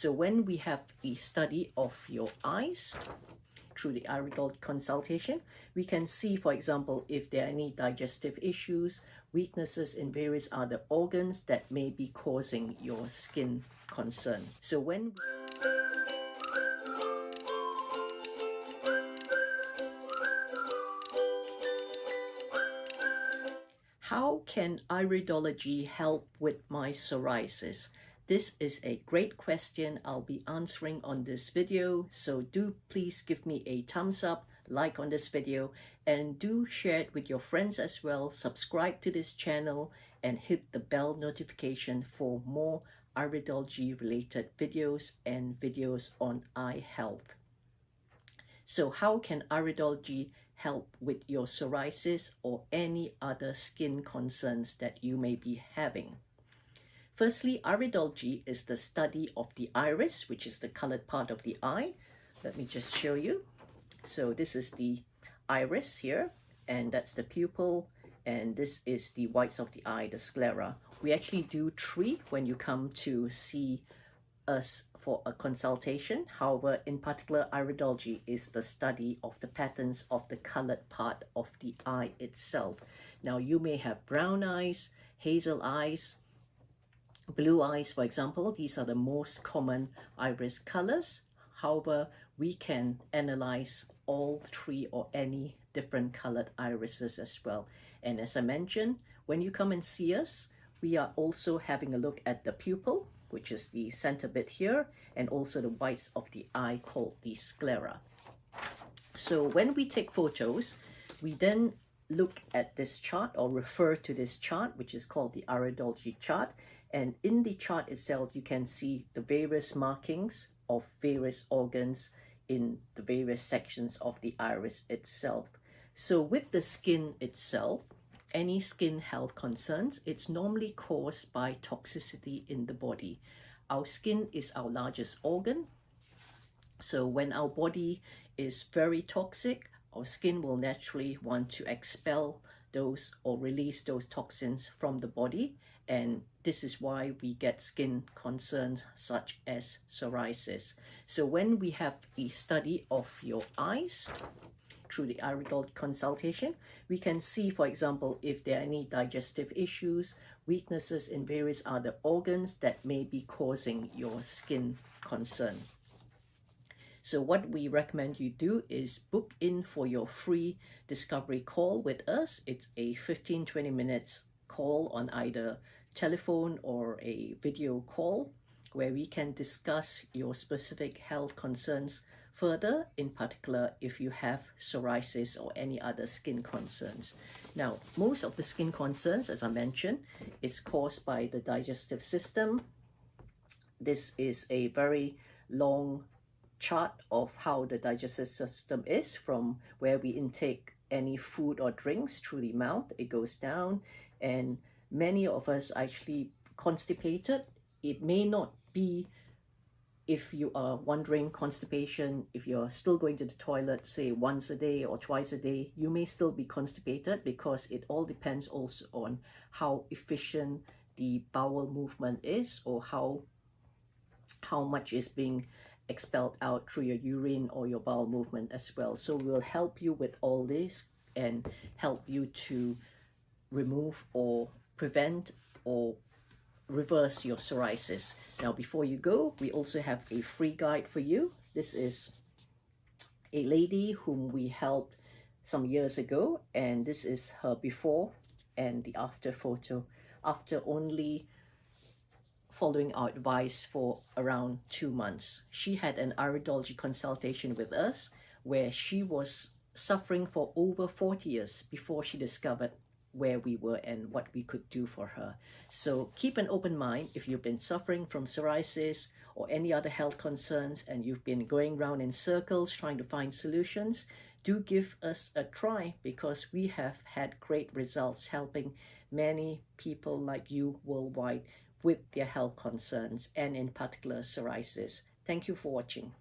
So when we have a study of your eyes through the Iridology consultation, we can see, for example, if there are any digestive issues, weaknesses in various other organs that may be causing your skin concern. So when how can iridology help with my psoriasis? This is a great question I'll be answering on this video, so do please give me a thumbs up, like on this video, and do share it with your friends as well. Subscribe to this channel and hit the bell notification for more iridology related videos and videos on eye health. So how can iridology help with your psoriasis or any other skin concerns that you may be having? Firstly, iridology is the study of the iris, which is the colored part of the eye. Let me just show you. So this is the iris here, and that's the pupil, and this is the whites of the eye, the sclera. We actually do treat when you come to see us for a consultation. However, in particular, iridology is the study of the patterns of the colored part of the eye itself. Now, you may have brown eyes, hazel eyes, blue eyes, for example. These are the most common iris colors. However, we can analyze all three or any different colored irises as well. And as I mentioned, when you come and see us, we are also having a look at the pupil, which is the center bit here, and also the whites of the eye called the sclera. So when we take photos, we then look at this chart or refer to this chart, which is called the iridology chart. And in the chart itself, you can see the various markings of various organs in the various sections of the iris itself. So with the skin itself, any skin health concerns, it's normally caused by toxicity in the body. Our skin is our largest organ. So when our body is very toxic, our skin will naturally want to expel those or release those toxins from the body. And this is why we get skin concerns such as psoriasis. So when we have a study of your eyes through the iridology consultation, we can see, for example, if there are any digestive issues, weaknesses in various other organs that may be causing your skin concern. So what we recommend you do is book in for your free discovery call with us. It's a 15-20 minutes call on either telephone or a video call where we can discuss your specific health concerns further, in particular if you have psoriasis or any other skin concerns. Now, most of the skin concerns, as I mentioned, is caused by the digestive system. This is a very long chart of how the digestive system is, from where we intake any food or drinks through the mouth. It goes down, and many of us are actually constipated. It may not be, if you are wondering, constipation, if you're still going to the toilet, say once a day or twice a day, you may still be constipated, because it all depends also on how efficient the bowel movement is, or how much is being expelled out through your urine or your bowel movement as well. So we'll help you with all this and help you to remove or prevent or reverse your psoriasis. Now, before you go, we also have a free guide for you. This is a lady whom we helped some years ago, and this is her before and the after photo, after only following our advice for around 2 months. She had an iridology consultation with us where she was suffering for over 40 years before she discovered where we were and what we could do for her. So keep an open mind. If you've been suffering from psoriasis or any other health concerns and you've been going around in circles trying to find solutions, do give us a try, because we have had great results helping many people like you worldwide with their health concerns, and in particular psoriasis. Thank you for watching.